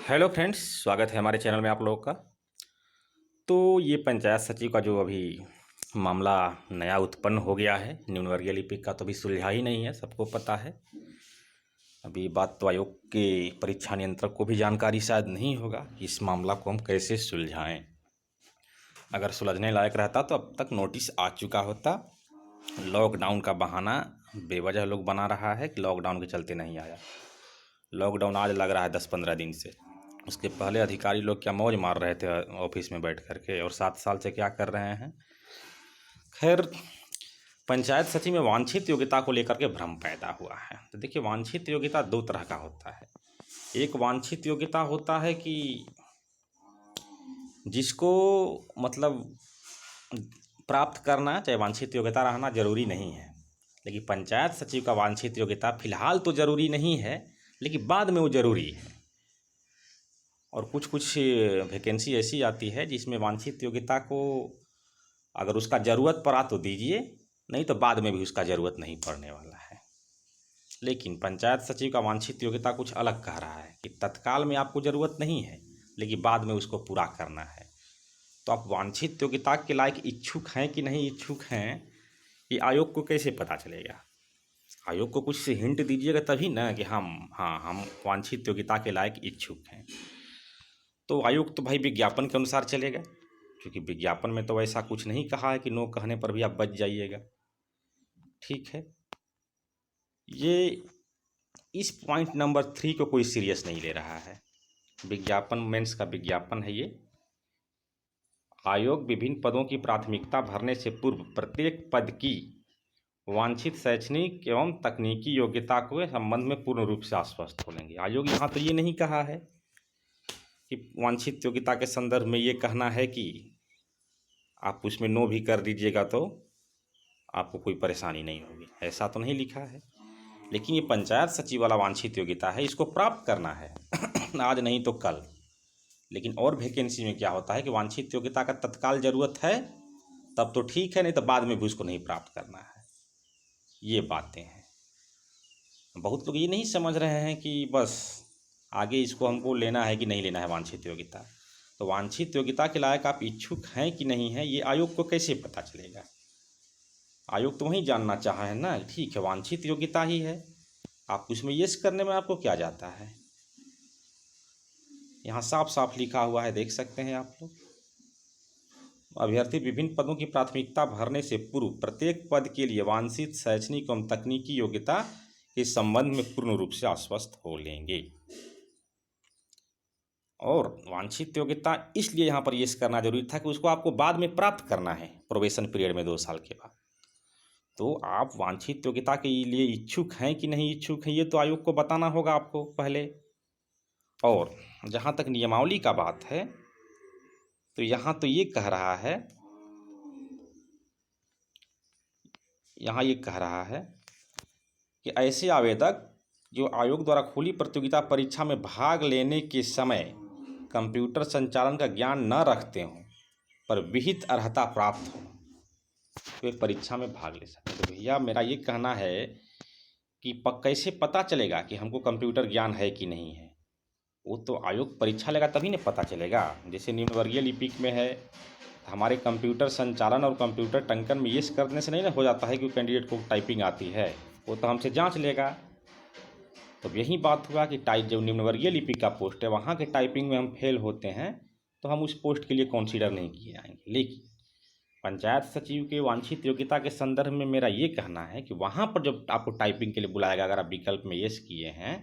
Hello friends, स्वागत है हमारे चैनल में आप लोगों का। तो ये पंचायत सचिव का जो अभी मामला नया उत्पन्न हो गया है, निम्न वर्गीय लिपिक का तो अभी सुलझा ही नहीं है, सबको पता है। अभी बात तो आयोग के परीक्षा नियंत्रक को भी जानकारी शायद नहीं होगा कि इस मामला को हम कैसे सुलझाएं। अगर सुलझने लायक रहता तो अब तक नोटिस आ चुका होता। लॉकडाउन का बहाना बेवजह लोग बना रहा है कि लॉकडाउन के चलते नहीं आया। लॉकडाउन आज लग रहा है 10-15 दिन से। उसके पहले अधिकारी लोग क्या मौज मार रहे थे ऑफिस में बैठ करके, और 7 साल से क्या कर रहे हैं। खैर, पंचायत सचिव में वांछित योग्यता को लेकर के भ्रम पैदा हुआ है। तो देखिए, वांछित योग्यता दो तरह का होता है। एक वांछित योग्यता होता है कि जिसको मतलब प्राप्त करना, चाहे वांछित योग्यता रहना जरूरी नहीं है, लेकिन पंचायत सचिव का वांछित योग्यता फिलहाल तो जरूरी नहीं है, लेकिन बाद में वो जरूरी है। और कुछ कुछ वैकेंसी ऐसी आती है जिसमें वांछित योग्यता को अगर उसका ज़रूरत पड़ा तो दीजिए, नहीं तो बाद में भी उसका ज़रूरत नहीं पड़ने वाला है। लेकिन पंचायत सचिव का वांछित योग्यता कुछ अलग कह रहा है कि तत्काल में आपको ज़रूरत नहीं है, लेकिन बाद में उसको पूरा करना है। तो आप वांछित योग्यता के लायक इच्छुक हैं कि नहीं इच्छुक हैं, ये आयोग को कैसे पता चलेगा। आयोग को कुछ से हिंट दीजिएगा तभी ना कि हम वांछित योग्यता के लायक इच्छुक हैं। तो आयोग तो भाई विज्ञापन के अनुसार चलेगा, क्योंकि विज्ञापन में तो ऐसा कुछ नहीं कहा है कि नो कहने पर भी आप बच जाइएगा। ठीक है, ये इस पॉइंट नंबर 3 को कोई सीरियस नहीं ले रहा है। विज्ञापन मेंस का विज्ञापन है ये। आयोग विभिन्न पदों की प्राथमिकता भरने से पूर्व प्रत्येक पद की वांछित शैक्षणिक एवं तकनीकी योग्यता के संबंध में पूर्ण रूप से आश्वस्त हो लेंगे। आयोग यहाँ तो ये नहीं कहा है कि वांछित योग्यता के संदर्भ में ये कहना है कि आप उसमें नो भी कर दीजिएगा तो आपको कोई परेशानी नहीं होगी, ऐसा तो नहीं लिखा है। लेकिन ये पंचायत सचिव वाला वांछित योग्यता है, इसको प्राप्त करना है आज नहीं तो कल। लेकिन और वैकेंसी में क्या होता है कि वांछित योग्यता का तत्काल ज़रूरत है तब तो ठीक है, नहीं तो बाद में भी उसको नहीं प्राप्त करना है। ये बातें हैं। बहुत लोग ये नहीं समझ रहे हैं कि बस आगे इसको हमको लेना है कि नहीं लेना है वांछित योग्यता। तो वांछित योग्यता के लायक आप इच्छुक हैं कि नहीं है, ये आयोग को कैसे पता चलेगा। आयोग तो वही जानना चाहा है ना, ठीक है वांछित योग्यता ही है, आप उसमें यस करने में आपको क्या जाता है। यहाँ साफ साफ लिखा हुआ है, देख सकते हैं आप लोग। अभ्यर्थी विभिन्न पदों की प्राथमिकता भरने से पूर्व प्रत्येक पद के लिए वांछित शैक्षणिक एवं तकनीकी योग्यता के संबंध में पूर्ण रूप से आश्वस्त हो लेंगे। और वांछित योग्यता इसलिए यहाँ पर यस करना जरूरी था कि उसको आपको बाद में प्राप्त करना है, प्रोबेशन पीरियड में 2 साल के बाद। तो आप वांछित योग्यता के लिए इच्छुक हैं कि नहीं इच्छुक हैं, ये तो आयोग को बताना होगा आपको पहले। और जहाँ तक नियमावली का बात है, तो यहाँ तो ये कह रहा है, कि ऐसे आवेदक जो आयोग द्वारा खुली प्रतियोगिता परीक्षा में भाग लेने के समय कंप्यूटर संचालन का ज्ञान न रखते हों पर विहित अर्हता प्राप्त हो, तो एक परीक्षा में भाग ले सकते। तो भैया मेरा ये कहना है कि कैसे पता चलेगा कि हमको कंप्यूटर ज्ञान है कि नहीं है। वो तो आयोग परीक्षा लेगा तभी ना पता चलेगा। जैसे निम्न वर्गीय लिपिक में है, हमारे कंप्यूटर संचालन और कंप्यूटर टंकन में यस करने से नहीं ना हो जाता है कि कैंडिडेट को टाइपिंग आती है, वो तो हमसे जांच लेगा। तो यही बात हुआ कि जब निम्न वर्गीय लिपिक का पोस्ट है वहाँ के टाइपिंग में हम फेल होते हैं तो हम उस पोस्ट के लिए कंसीडर नहीं किए जाएंगे। लेकिन पंचायत सचिव के वांछित योग्यता के संदर्भ में मेरा ये कहना है कि वहाँ पर जब आपको टाइपिंग के लिए बुलाएगा, अगर आप विकल्प में यस किए हैं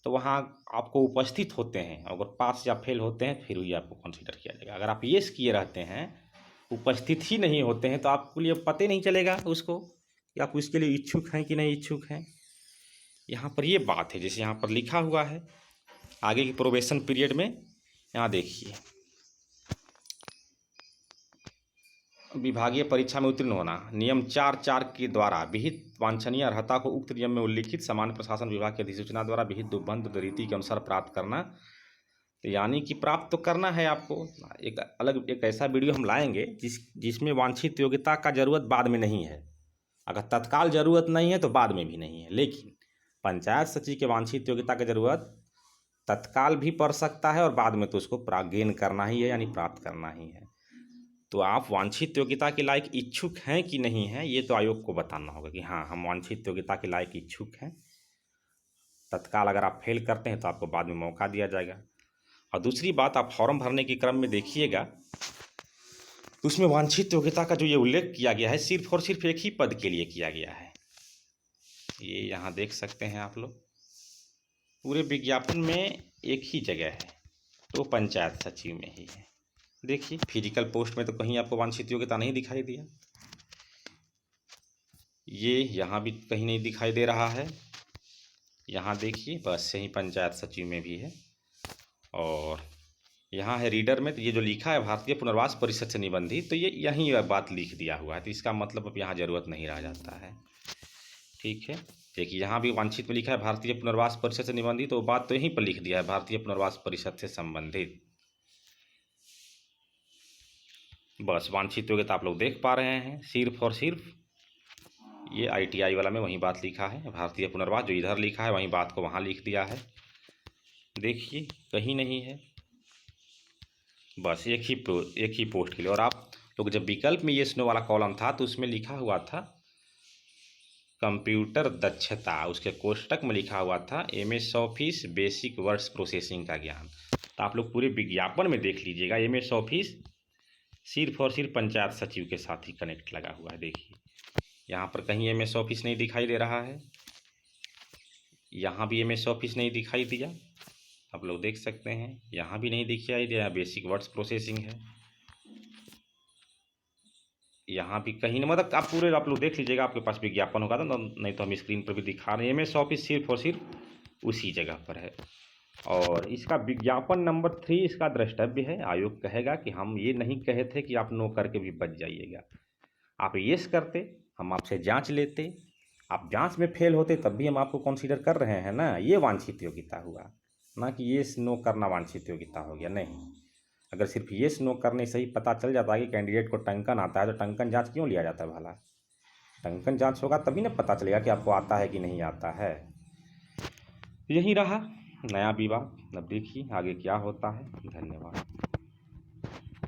तो वहाँ आपको उपस्थित होते हैं, अगर पास या फेल होते हैं फिर ही आपको कंसीडर किया जाएगा। अगर आप यस किए रहते हैं, उपस्थित ही नहीं होते हैं, तो आपको लिए पता ही नहीं चलेगा उसको कि आप उसके लिए इच्छुक हैं कि नहीं इच्छुक हैं। यहाँ पर ये बात है, जैसे यहाँ पर लिखा हुआ है आगे की प्रोबेशन पीरियड में। यहाँ देखिए, विभागीय परीक्षा में उत्तीर्ण होना, नियम 4(4) के द्वारा विहित वांछनीय अर्हता को उक्त नियम में उल्लिखित सामान्य प्रशासन विभाग की अधिसूचना द्वारा विहित बंद रीति के अनुसार प्राप्त करना। तो यानी कि प्राप्त तो करना है आपको। एक ऐसा वीडियो हम लाएंगे जिसमें वांछित योग्यता का जरूरत बाद में नहीं है। अगर तत्काल जरूरत नहीं है तो बाद में भी नहीं है, लेकिन पंचायत सचिव के वांछित योग्यता की जरूरत तत्काल भी पढ़ सकता है और बाद में तो उसको गेन करना ही है, यानी प्राप्त करना ही है। तो आप वांछित योग्यता के लायक इच्छुक हैं कि नहीं हैं, ये तो आयोग को बताना होगा कि हाँ हम वांछित योग्यता के लायक इच्छुक हैं। तत्काल अगर आप फेल करते हैं तो आपको बाद में मौका दिया जाएगा। और दूसरी बात, आप फॉर्म भरने के क्रम में देखिएगा तो उसमें वांछित योग्यता का जो ये उल्लेख किया गया है सिर्फ और सिर्फ एक ही पद के लिए किया गया है। ये यहाँ देख सकते हैं आप लोग, पूरे विज्ञापन में एक ही जगह है, तो पंचायत सचिव में ही है। देखिए फिजिकल पोस्ट में तो कहीं आपको वांछित योग्यता नहीं दिखाई दिया, ये यहाँ भी कहीं नहीं दिखाई दे रहा है। यहाँ देखिए बस यही पंचायत सचिव में भी है। और यहाँ है रीडर में, तो ये जो लिखा है भारतीय पुनर्वास परिषद से निबंधित, तो ये यहीं बात लिख दिया हुआ है, तो इसका मतलब अब यहाँ ज़रूरत नहीं रह जाता है। ठीक है, देखिए यहाँ भी वांछित में लिखा है भारतीय पुनर्वास परिषद से निबंधित, तो बात तो यहीं पर लिख दिया है भारतीय पुनर्वास परिषद से संबंधित। बस वांछित योग्यता आप लोग देख पा रहे हैं, सिर्फ और सिर्फ ये ITI वाला में वहीं बात लिखा है, भारतीय पुनर्वास जो इधर लिखा है वहीं बात को वहाँ लिख दिया है। देखिए कहीं नहीं है, बस एक ही पोस्ट के लिए। और आप लोग जब विकल्प में येस नो वाला कॉलम था तो उसमें लिखा हुआ था कंप्यूटर दक्षता, उसके कोष्टक में लिखा हुआ था MS office basic words processing का ज्ञान। तो आप लोग पूरे विज्ञापन में देख लीजिएगा MS ऑफिस सिर्फ और सिर्फ पंचायत सचिव के साथ ही कनेक्ट लगा हुआ है। देखिए यहाँ पर कहीं MS ऑफिस नहीं दिखाई दे रहा है, यहाँ भी MS ऑफिस नहीं दिखाई दिया, आप लोग देख सकते हैं यहाँ भी नहीं दिखाई दिया, बेसिक वर्ड्स प्रोसेसिंग है, यहाँ भी कहीं नहीं, मतलब आप लोग देख लीजिएगा, आपके पास विज्ञापन होगा तो नहीं तो हम स्क्रीन पर भी दिखा रहे हैं, MS ऑफिस सिर्फ और सिर्फ उसी जगह पर है। और इसका विज्ञापन नंबर 3 इसका द्रष्टव्य है। आयोग कहेगा कि हम ये नहीं कहे थे कि आप नो करके भी बच जाइएगा, आप येस करते हम आपसे जांच लेते, आप जांच में फेल होते तब भी हम आपको कंसीडर कर रहे हैं ना, ये वांछित योग्यता हुआ, ना कि येस नो करना वांछित योग्यता हो गया। नहीं, अगर सिर्फ येस नो करने से ही पता चल जाता है कि कैंडिडेट को टंकन आता है तो टंकन जांच क्यों लिया जाता है भला? टंकन जांच होगा तभी ना पता चलेगा कि आपको आता है कि नहीं आता है। यही रहा नया विवाद, अब देखिए आगे क्या होता है। धन्यवाद।